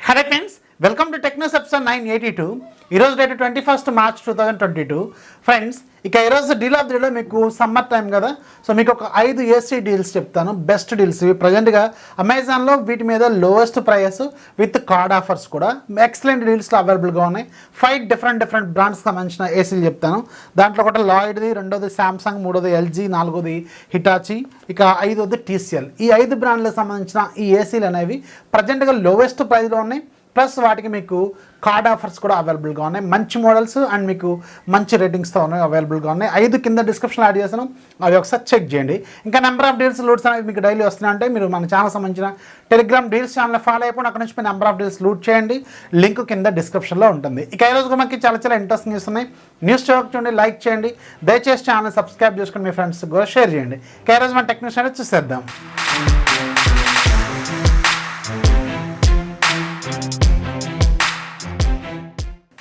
Hello friends, welcome to TechNews episode 982. ఈరోజు date 21 March 2022. Friends, ఇక ఈరోజు డీల్ ఆఫ్ ది డేలో మీకు సమ్మర్ టైం కదా, సో మీకు ఒక 5 ఏసీ డీల్స్ చెప్తాను. బెస్ట్ డీల్స్ ఇవి. ప్రజెంట్గా అమెజాన్లో వీటి మీద lowest price with card offers కూడా ఎక్సలెంట్ డీల్స్లో అవైలబుల్గా ఉన్నాయి. 5 డిఫరెంట్ బ్రాండ్స్కి సంబంధించిన ఏసీలు చెప్తాను. దాంట్లో ఒకటి లాయిడ్ది, రెండోది శాంసంగ్, మూడోది ఎల్జీ, నాలుగోది హిటాచి, ఇక 5వది టీసీఎల్. ఈ 5 బ్రాండ్లకు సంబంధించిన ఈ ఏసీలు అనేవి ప్రజెంట్గా లోయెస్ట్ ప్రైస్లో ఉన్నాయి. ప్లస్ వాటికి మీకు కార్డ్ ఆఫర్స్ కూడా అవైలబుల్గా ఉన్నాయి. మంచి మోడల్స్ అండ్ మీకు మంచి రేటింగ్స్తో ఉన్నాయి, అవైలబుల్గా ఉన్నాయి. 5 కింద డిస్క్రిప్షన్ యాడ్ చేస్తాను, అవి ఒకసారి చెక్ చేయండి. ఇంకా నెంబర్ ఆఫ్ డీల్స్ లూట్స్ అనేవి మీకు డైలీ వస్తున్నాయంటే మీరు మన ఛానల్ సంబంధించిన టెలిగ్రామ్ డీల్స్ ఛానల్ ఫాలో అయిపోయి అక్కడ నుంచి మీరు నెంబర్ ఆఫ్ డీల్స్ లూట్ చేయండి. లింక్ కింద డిస్క్రిప్షన్లో ఉంటుంది. ఇక ఈరోజు మనకి చాలా ఇంట్రెస్టింగ్ న్యూస్ ఉన్నాయి. న్యూస్ చూడండి, లైక్ చేయండి, దయచేసి ఛానల్ సబ్స్క్రైబ్ చేసుకుని మీ ఫ్రెండ్స్ కూడా షేర్ చేయండి. ఇక ఈరోజు మన టెక్నిక్స్ అనేది చూసేద్దాం.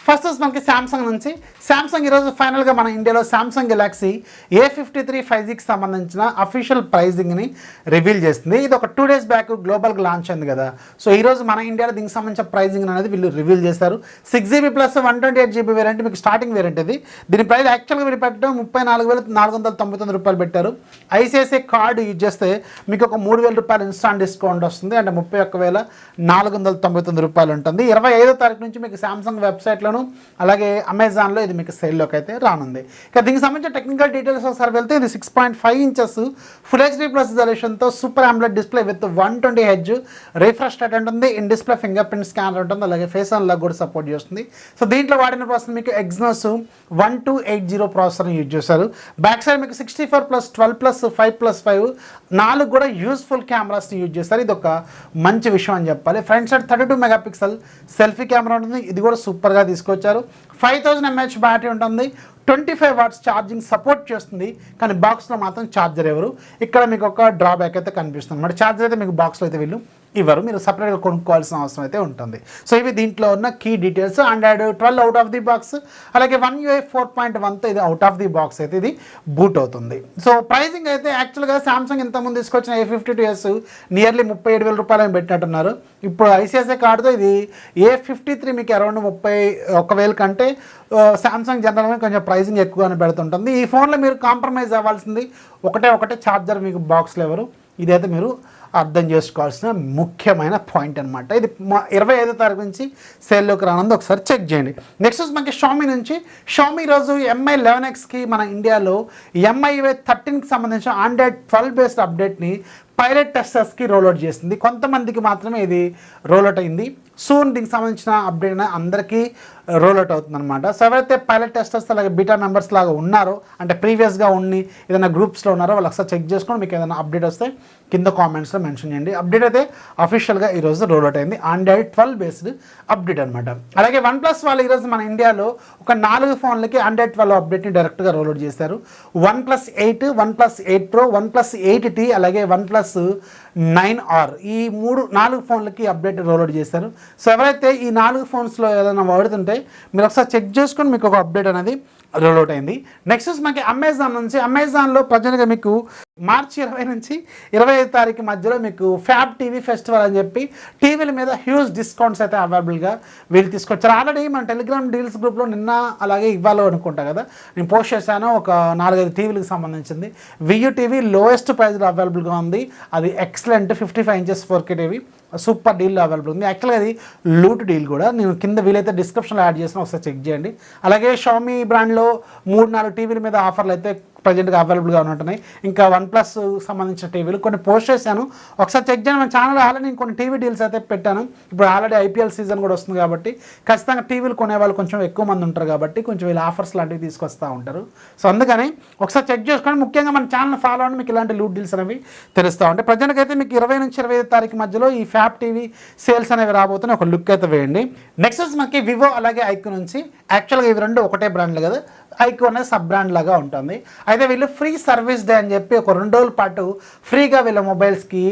ఫస్ట్ మనకి శాంసంగ్ నుంచి. శాంసంగ్ ఈరోజు ఫైనల్గా మన ఇండియాలో శాంసంగ్ గెలాక్సీ A53 5Gకి సంబంధించిన అఫీషియల్ ప్రైజింగ్ని రివీల్ చేస్తుంది. ఇది ఒక 2 days బ్యాక్ గ్లోబల్గా లాంచ్ అయింది కదా, సో ఈరోజు మన ఇండియాలో దీనికి సంబంధించిన ప్రైజింగ్ అనేది వీళ్ళు రివీల్ చేశారు. 6GB ప్లస్ 128GB వేరియంట్ మీకు స్టార్టింగ్ వేరియంట్ ఇది. దీని ప్రైస్ యాక్చువల్గా మీరు పెట్టడం 34,499 రూపాయలు పెట్టారు. ఐసిఐసిఐ కార్డు యూజ్ చేస్తే మీకు ఒక 3,000 రూపాయలు ఇన్స్టాంట్ డిస్కౌంట్ వస్తుంది, అంటే 31,499 రూపాయలు ఉంటుంది. 25వ తారీఖు నుంచి మీకు శాంసంగ్ వెబ్సైట్లోను అలాగే అమెజాన్లో ఇది మీకు సేల్లోకి అయితే రానుంది. ఇక దీనికి సంబంధించిన టెక్నికల్ డీటెయిల్స్ ఒకసారి వెళ్తే ఇది 6.5 inches ఫుల్ హెచ్డీ ప్లస్ రిజల్యూషన్తో super AMOLED display with 120Hz refresh rate ఉంటుంది. In display finger print scanner ఉంటుంది, అలాగే ఫేస్ అన్లాక్ కూడా సపోర్ట్ చేస్తుంది. సో దీంట్లో వాడిన ప్రాసెసర్ మీకు ఎగ్జినోస్ 1280 ప్రాసెసర్ని యూజ్ చేశారు. బ్యాక్ సైడ్ మీకు 64+12+5+5 4 కూడా యూస్ఫుల్ కెమెరాస్ని యూజ్ చేస్తారు. ఇది ఒక మంచి విషయం అని చెప్పాలి. Front side 32 megapixel selfie camera ఉంటుంది, ఇది కూడా సూపర్గా తీసుకొచ్చారు. 5000 mAh బ్యాటరీ ఉంటుంది, 25 watts ఛార్జింగ్ సపోర్ట్ చేస్తుంది. కానీ బాక్స్లో మాత్రం ఛార్జర్ ఎవరు, ఇక్కడ మీకు ఒక డ్రాబ్యాక్ అయితే కనిపిస్తుంది అన్నమాట. ఛార్జర్ అయితే మీకు బాక్స్లో అయితే వీళ్ళు ఇవ్వరు, మీరు సపరేట్గా కొనుక్కోవాల్సిన అవసరం అయితే ఉంటుంది. సో ఇవి దీంట్లో ఉన్న key details. Android 12 out of the box, అలాగే 1UI 4.1తో ఇది అవుట్ ఆఫ్ ది బాక్స్ అయితే ఇది బూట్ అవుతుంది. సో ప్రైజింగ్ అయితే యాక్చువల్గా శాంసంగ్ ఇంతకుముందు తీసుకొచ్చిన A52s నియర్లీ 37,000 రూపాయలు పెట్టినట్టున్నారు. ఇప్పుడు ఐసిఐసిఐ కార్డుతో ఇది A53 మీకు అరౌండ్ 31,000 కంటే శాంసంగ్ జనరల్గా కొంచెం ప్రైజింగ్ ఎక్కువగానే పెడుతుంటుంది. ఈ ఫోన్లో మీరు కాంప్రమైజ్ అవ్వాల్సింది ఒకటే ఛార్జర్ మీకు బాక్స్లో ఎవరు, ఇదైతే మీరు అర్థం చేసుకోవాల్సిన ముఖ్యమైన పాయింట్ అనమాట. ఇది 25వ తారీఖు నుంచి సేల్లోకి రానుంది, ఒకసారి చెక్ చేయండి. నెక్స్ట్ మనకి షామీ నుంచి. షామీ ఈరోజు MI 11Xకి మన ఇండియాలో MIUI 13కి సంబంధించిన Android 12 బేస్డ్ అప్డేట్ని పైలట్ టెస్టర్స్కి రోల్అవుట్ చేసింది. కొంతమందికి మాత్రమే ఇది రోల్అవుట్ అయింది. సూన్ దీనికి సంబంధించిన అప్డేట్ అందరికీ రోల్అవుట్ అవుతుందన్నమాట. సో ఎవరైతే పైలట్ టెస్టర్స్ అలాగే బీటా మెంబర్స్ లాగా ఉన్నారో, అంటే ప్రీవియస్గా ఉండి ఏదైనా గ్రూప్స్లో ఉన్నారో వాళ్ళు ఒకసారి చెక్ చేసుకొని మీకు ఏదైనా అప్డేట్ వస్తే కింద కామెంట్స్లో మెన్షన్ చేయండి. అప్డేట్ అయితే అఫీషియల్గా ఈరోజు రోల్అవుట్ అయింది. Android 12 బేస్డ్ అప్డేట్ అనమాట. అలాగే OnePlus వాళ్ళు ఈరోజు మన ఇండియాలో ఒక 4 ఫోన్లకి Android 12 అప్డేట్ని డైరెక్ట్గా రోల్అవుట్ చేశారు. OnePlus 8, OnePlus 8 Pro, OnePlus 8T, అలాగే OnePlus 9R ఈ 4 ఫోన్లకి అప్డేట్ రోల్అవుట్ చేశారు. సో ఎవరైతే ఈ 4 ఫోన్స్లో ఏదైనా వాడుతుంటే మీరు ఒకసారి చెక్ చేసుకొని మీకు ఒక అప్డేట్ అనేది రోల్అవుట్ అయింది. నెక్స్ట్ మనకి అమెజాన్ నుంచి. అమెజాన్లో ప్రజెంట్గా మీకు మార్చి 20 నుంచి 25 తారీఖు మధ్యలో మీకు ఫ్యాబ్ టీవీ ఫెస్టివల్ అని చెప్పి టీవీల మీద హ్యూజ్ డిస్కౌంట్స్ అయితే అవైలబుల్గా వీళ్ళు తీసుకొచ్చారు. ఆల్రెడీ మన టెలిగ్రామ్ డీల్స్ గ్రూప్లో నిన్న అలాగే ఇవ్వాలో అనుకుంటా కదా, నేను పోస్ట్ చేశాను ఒక 4-5 టీవీలకు సంబంధించింది. VU టీవీ లోయెస్ట్ ప్రైస్లో అవైలబుల్గా ఉంది. అది excellent 55 inches 4K TV super deal available ఉంది. యాక్చువల్గా అది లూట్ డీల్ కూడా, నేను కింద వీలైతే డిస్క్రిప్షన్లో యాడ్ చేసిన, ఒకసారి చెక్ చేయండి. అలాగే షామీ బ్రాండ్లో 3-4 టీవీల మీద ఆఫర్లు అయితే ప్రజెంట్గా అవైలబుల్గా ఉంటున్నాయి. ఇంకా OnePlus సంబంధించిన టీవీలు కొన్ని పోస్ట్ చేశాను, ఒకసారి చెక్ చేయండి. మన ఛానల్ ఆల్రెడీ నేను కొన్ని టీవీ డీల్స్ అయితే పెట్టాను. ఇప్పుడు ఆల్రెడీ IPL సీజన్ కూడా వస్తుంది కాబట్టి ఖచ్చితంగా టీవీలు కొనేవాళ్ళు కొంచెం ఎక్కువ మంది ఉంటారు కాబట్టి కొంచెం వీళ్ళు ఆఫర్స్ లాంటివి తీసుకొస్తూ ఉంటారు. సో అందుకని ఒకసారి చెక్ చేసుకొని ముఖ్యంగా మన ఛానల్ ఫాలో అవ్వండి, మీకు ఇలాంటి లూట్ డీల్స్ అనేవి తెలుస్తూ ఉంటాయి. ప్రజెంట్గా అయితే మీకు 20 నుంచి 25 తారీఖు మధ్యలో ఈ ఫ్యాబ్ టీవీ సేల్స్ అనేవి రాబోతున్నాయి, ఒక లుక్ అయితే వేయండి. నెక్స్ట్ మనకి వివో అలాగే ఐక్యూ నుంచి. యాక్చువల్గా ఇవి రెండు ఒకటే బ్రాండ్లు కదా, ఐకో అనేది సబ్ బ్రాండ్ లాగా ఉంటుంది. అయితే వీళ్ళు ఫ్రీ సర్వీస్ డే అని చెప్పి ఒక 2 రోజుల పాటు ఫ్రీగా వీళ్ళ మొబైల్స్కి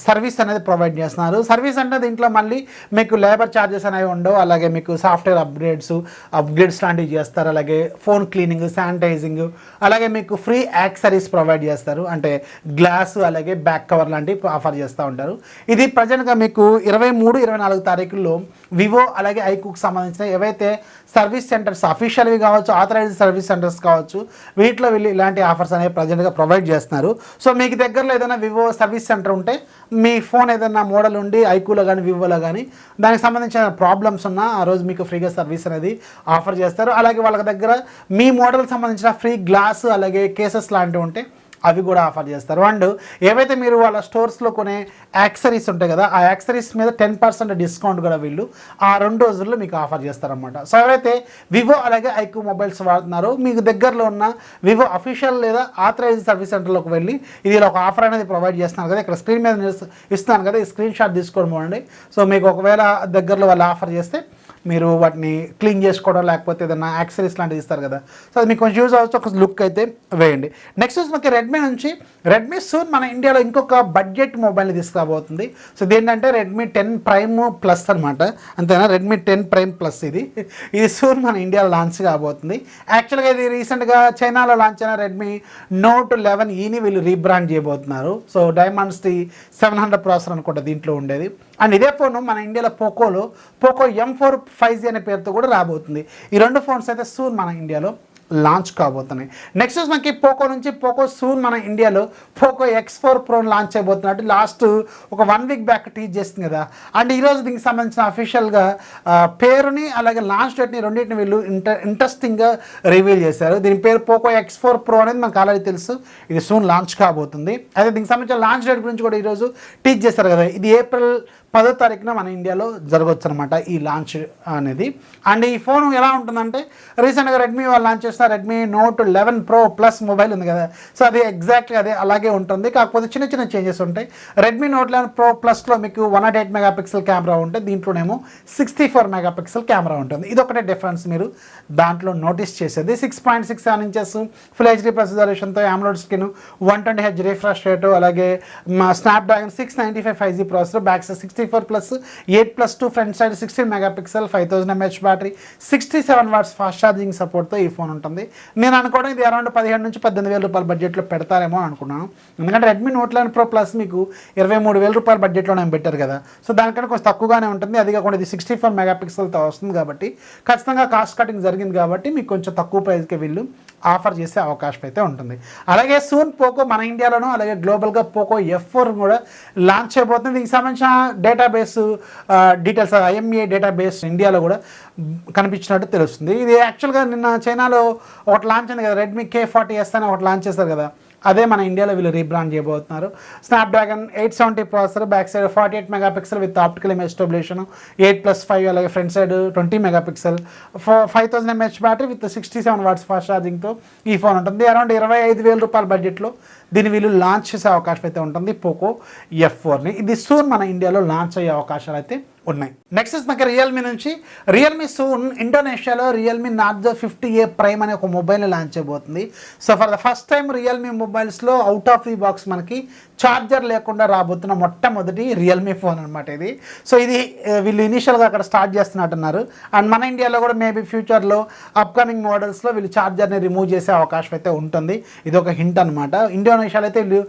సర్వీస్ అనేది ప్రొవైడ్ చేస్తున్నారు. సర్వీస్ అంటే దీంట్లో మళ్ళీ మీకు లేబర్ ఛార్జెస్ అనేవి ఉండవు, అలాగే మీకు సాఫ్ట్వేర్ అప్గ్రేడ్స్ లాంటివి చేస్తారు, అలాగే ఫోన్ క్లీనింగ్, శానిటైజింగ్, అలాగే మీకు ఫ్రీ యాక్సెసరీస్ ప్రొవైడ్ చేస్తారు, అంటే గ్లాసు అలాగే బ్యాక్ కవర్ లాంటివి ఆఫర్ చేస్తూ ఉంటారు. ఇది ప్రజెంట్గా మీకు 23-24 తారీఖుల్లో వివో అలాగే ఐకోకి సంబంధించిన ఏవైతే సర్వీస్ సెంటర్స్ అఫీషియల్వి కావచ్చు, ఆథరైజ్డ్ సర్వీస్ సెంటర్స్ కావచ్చు, వీటిలో వీళ్ళు ఇలాంటి ఆఫర్స్ అనేవి ప్రజెంట్గా ప్రొవైడ్ చేస్తున్నారు. సో మీకు దగ్గరలో ఏదైనా వివో సర్వీస్ సెంటర్ ఉంటే, మీ ఫోన్ ఏదైనా మోడల్ ఉండి ఐకోలో కానీ వివోలో కానీ దానికి సంబంధించిన ప్రాబ్లమ్స్ ఉన్నా ఆ రోజు మీకు ఫ్రీగా సర్వీస్ అనేది ఆఫర్ చేస్తారు. అలాగే వాళ్ళ దగ్గర మీ మోడల్కి సంబంధించిన ఫ్రీ గ్లాసు అలాగే కేసెస్ లాంటివి ఉంటే అవి కూడా ఆఫర్ చేస్తారు. అండ్ ఏవైతే మీరు వాళ్ళ స్టోర్స్లో కొనే యాక్సరీస్ ఉంటాయి కదా, ఆ యాక్సరీస్ మీద 10% డిస్కౌంట్ కూడా వీళ్ళు ఆ 2 రోజుల్లో మీకు ఆఫర్ చేస్తారనమాట. సో ఎవరైతే వివో అలాగే ఐకో మొబైల్స్ వాడుతున్నారో మీకు దగ్గరలో ఉన్న వివో అఫీషియల్ లేదా ఆథరైజ్డ్ సర్వీస్ సెంటర్లోకి వెళ్ళి ఇది ఒక ఆఫర్ అనేది ప్రొవైడ్ చేస్తున్నారు కదా, ఇక్కడ స్క్రీన్ మీద ఇస్తున్నాను కదా, ఈ స్క్రీన్ షాట్ తీసుకోవడం బాగుండి. సో మీకు ఒకవేళ దగ్గరలో వాళ్ళు ఆఫర్ చేస్తే మీరు వాటిని క్లీన్ చేసుకోవడం లేకపోతే ఏదైనా యాక్సరీస్ లాంటివి ఇస్తారు కదా, సో అది మీకు కొంచెం యూజ్ అవ్వచ్చు, ఒక లుక్ అయితే వేయండి. నెక్స్ట్ మనకి రెడ్మీ సూన్ మన ఇండియాలో ఇంకొక బడ్జెట్ మొబైల్ని తీసుకురాబోతుంది. సో ఇదేంటంటే రెడ్మీ 10 ప్రైమ్ ప్లస్ అనమాట, అంతేనా, రెడ్మీ 10 ప్రైమ్ ప్లస్ ఇది సూన్ మన ఇండియాలో లాంచ్ కాబోతుంది. యాక్చువల్గా ఇది రీసెంట్గా చైనాలో లాంచ్ అయిన రెడ్మీ నోట్ 11 వీళ్ళు రీబ్రాండ్ చేయబోతున్నారు. సో డైమండ్స్ది 700 ప్రాసెసర్ అనుకుంటా దీంట్లో ఉండేది. అండ్ ఇదే ఫోన్ మన ఇండియాలో పోకో M4 5G అనే పేరుతో కూడా రాబోతుంది. ఈ 2 ఫోన్స్ అయితే సూన్ మన ఇండియాలో లాంచ్ కాబోతున్నాయి. నెక్స్ట్ మనకి పోకో సూన్ మన ఇండియాలో పోకో X4 Pro లాంచ్ అయిపోతున్నట్టు లాస్ట్ ఒక 1 వీక్ బ్యాక్ టీచ్ చేస్తుంది కదా. అండ్ ఈరోజు దీనికి సంబంధించిన అఫీషియల్గా పేరుని అలాగే లాంచ్ డేట్ని రెండింటిని వీళ్ళు ఇంట్రెస్టింగ్గా రివీల్ చేశారు. దీని పేరు పోకో X4 Pro అనేది మనకు ఆల్రెడీ తెలుసు, ఇది సూన్ లాంచ్ కాబోతుంది. అయితే దీనికి సంబంధించిన లాంచ్ డేట్ గురించి కూడా ఈరోజు టీచ్ చేశారు కదా, ఇది ఏప్రిల్ 10వ తారీఖున మన ఇండియాలో జరగవచ్చు అనమాట ఈ లాంచ్ అనేది. అండ్ ఈ ఫోన్ ఎలా ఉంటుందంటే, రీసెంట్గా రెడ్మీ వాళ్ళు లాంచ్ చేసిన Redmi note 11 Pro plus mobile ఉంది కదా, సో అది ఎగ్జాక్ట్గా అదే అలాగే ఉంటుంది, కాకపోతే చిన్న చేంజెస్ ఉంటాయి. రెడ్మీ నోట్ 11 Pro ప్లస్లో మీకు 108 మెగాపిక్సెల్ కెమెరా ఉంటే దీంట్లోనేమో 64 మెగాపిక్సెల్ కెమెరా ఉంటుంది. ఇది ఒకటే డిఫరెన్స్ మీరు దాంట్లో నోటీస్ చేసేది. 6.67 ఇంచెస్ ఫుల్ హెచ్డీ రెజల్యూషన్తో AMOLED screen, 120Hz refresh rate, అలాగే Snapdragon 695 5G processor, back side 64+, 8+2 front side 16 megapixel, 5000 mAh battery, 67 watts fast charging సపోర్ట్తో ఈ ఫోన్ ఉంటుంది. నేను అనుకోవడం ఇది అరౌండ్ 17,000 నుంచి 18,000 రూపాయల బడ్జెట్లో పెడతారేమో అనుకున్నాను, ఎందుకంటే రెడ్మీ నోట్ 11 Pro ప్లస్ మీకు 23,000 రూపాయల బడ్జెట్లో నేను పెట్టారు కదా, సో దానికంటే కొంచెం తక్కువగానే ఉంటుంది. అది కాకుండా ఇది 64 మెగాపిక్సెల్తో వస్తుంది కాబట్టి ఖచ్చితంగా కాస్ట్ కటింగ్ జరిగింది కాబట్టి మీకు కొంచెం తక్కువ ప్రైస్కి వీళ్ళు ఆఫర్ చేసే అవకాశం అయితే ఉంటుంది. అలాగే సూన్ పోకో మన ఇండియాలోనూ అలాగే గ్లోబల్గా పోకో F4 కూడా లాంచ్ అయిపోతుంది. దీనికి సంబంధించిన డేటాబేస్ డీటెయిల్స్ IMEI డేటాబేస్ ఇండియాలో కూడా కనిపించినట్టు తెలుస్తుంది. ఇది యాక్చువల్గా నిన్న చైనాలో ఒకటి లాంచ్ అయింది కదా, రెడ్మీ K40S అని ఒకటి లాంచ్ చేస్తారు కదా, అదే మన ఇండియాలో వీళ్ళు రీబ్రాండ్ చేయబోతున్నారు. Snapdragon 870 processor, back side 48 megapixel with optical image stabilisation, 8+5 అలాగే front side 20 megapixel, 5000 mAh battery with 67 watts fast ఛార్జింగ్తో ఈ ఫోన్ ఉంటుంది. అరౌండ్ 25,000 రూపాయల బడ్జెట్లో దీన్ని వీళ్ళు లాంచ్ చేసే అవకాశం అయితే ఉంటుంది పోకో F4ని. ఇది సూన్ మన ఇండియాలో లాంచ్ అయ్యే అవకాశాలు అయితే ఉన్నాయి. నెక్స్ట్ మనకి రియల్మీ సూన్ ఇండోనేషియాలో రియల్మీ నార్జో 50A ప్రైమ్ అనే ఒక మొబైల్ని లాంచ్ అయిపోతుంది. So for the first time Realme మొబైల్స్లో అవుట్ ఆఫ్ ది బాక్స్ మనకి ఛార్జర్ లేకుండా రాబోతున్న మొట్టమొదటి రియల్మీ ఫోన్ అనమాట ఇది. సో ఇది వీళ్ళు ఇనీషియల్గా అక్కడ స్టార్ట్ చేస్తున్నట్టున్నారు. అండ్ మన ఇండియాలో కూడా మేబీ ఫ్యూచర్లో అప్కమింగ్ మోడల్స్లో వీళ్ళు ఛార్జర్ని రిమూవ్ చేసే అవకాశం అయితే ఉంటుంది. ఇది ఒక హింట్ అనమాట. ఇండోనేషియాలో అయితే వీళ్ళు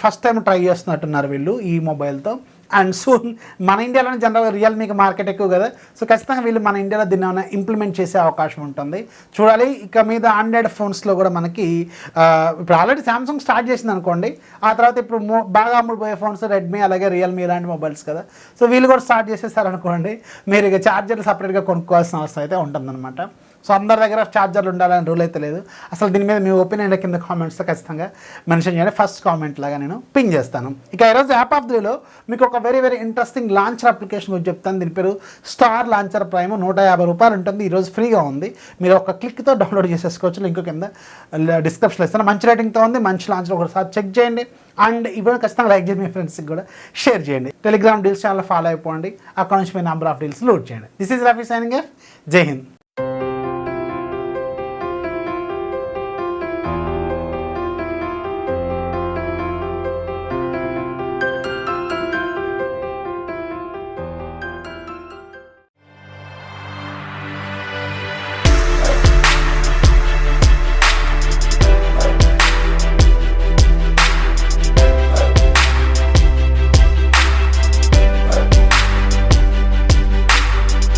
ఫస్ట్ టైం ట్రై చేస్తున్నట్టున్నారు వీళ్ళు ఈ మొబైల్తో. అండ్ సూన్ మన ఇండియాలోనే జనరల్గా రియల్మీకి మార్కెట్ ఎక్కువ కదా, సో ఖచ్చితంగా వీళ్ళు మన ఇండియాలో దీన్ని ఏమైనా ఇంప్లిమెంట్ చేసే అవకాశం ఉంటుంది, చూడాలి. ఇక మీద ఆండ్రాయిడ్ ఫోన్స్లో కూడా మనకి ఇప్పుడు ఆల్రెడీ సామ్సంగ్ స్టార్ట్ చేసింది అనుకోండి, ఆ తర్వాత ఇప్పుడు బాగా అమ్ముడుపోయే ఫోన్స్ రెడ్మీ అలాగే రియల్మీ ఇలాంటి మొబైల్స్ కదా, సో వీళ్ళు కూడా స్టార్ట్ చేసేసారనుకోండి, మీరు ఇక ఛార్జర్లు సపరేట్గా కొనుక్కోవాల్సిన అవసరం అయితే ఉంటుందన్నమాట. సో అందరి దగ్గర ఛార్జర్లు ఉండాలని రూల్ అయితే లేదు. అసలు దీని మీద మీ ఒపీనియన్ కింద కామెంట్స్తో ఖచ్చితంగా మెన్షన్ చేయండి. ఫస్ట్ కామెంట్ లాగా నేను పిన్ చేస్తాను. ఇక ఈరోజు యాప్ ఆఫ్ ది డేలో మీకు ఒక వెరీ ఇంట్రెస్టింగ్ లాంచర్ అప్లికేషన్ గురించి చెప్తాను. దీని పేరు స్టార్ లాంచర్ ప్రైమ్, 150 రూపాయలు ఉంటుంది. ఈరోజు ఫ్రీగా ఉంది, మీరు ఒక క్లిక్తో డౌన్లోడ్ చేసేసుకోవచ్చు. లింక్ కింద డిస్క్రిప్షన్లో ఇస్తాను. మంచి రేటింగ్తో ఉంది, మంచి లాంచర్ ఒకసారి చెక్ చేయండి. అండ్ ఇవన్నీ ఖచ్చితంగా లైక్ చేసి మీ ఫ్రెండ్స్కి కూడా షేర్ చేయండి. టెలిగ్రామ్ డీల్స్ ఛానల్ ఫాలో అయిపోండి, అక్కడ నుంచి మీ నెంబర్ ఆఫ్ డీల్స్ లోడ్ చేయండి. This is Rafi signing off. జై హింద్.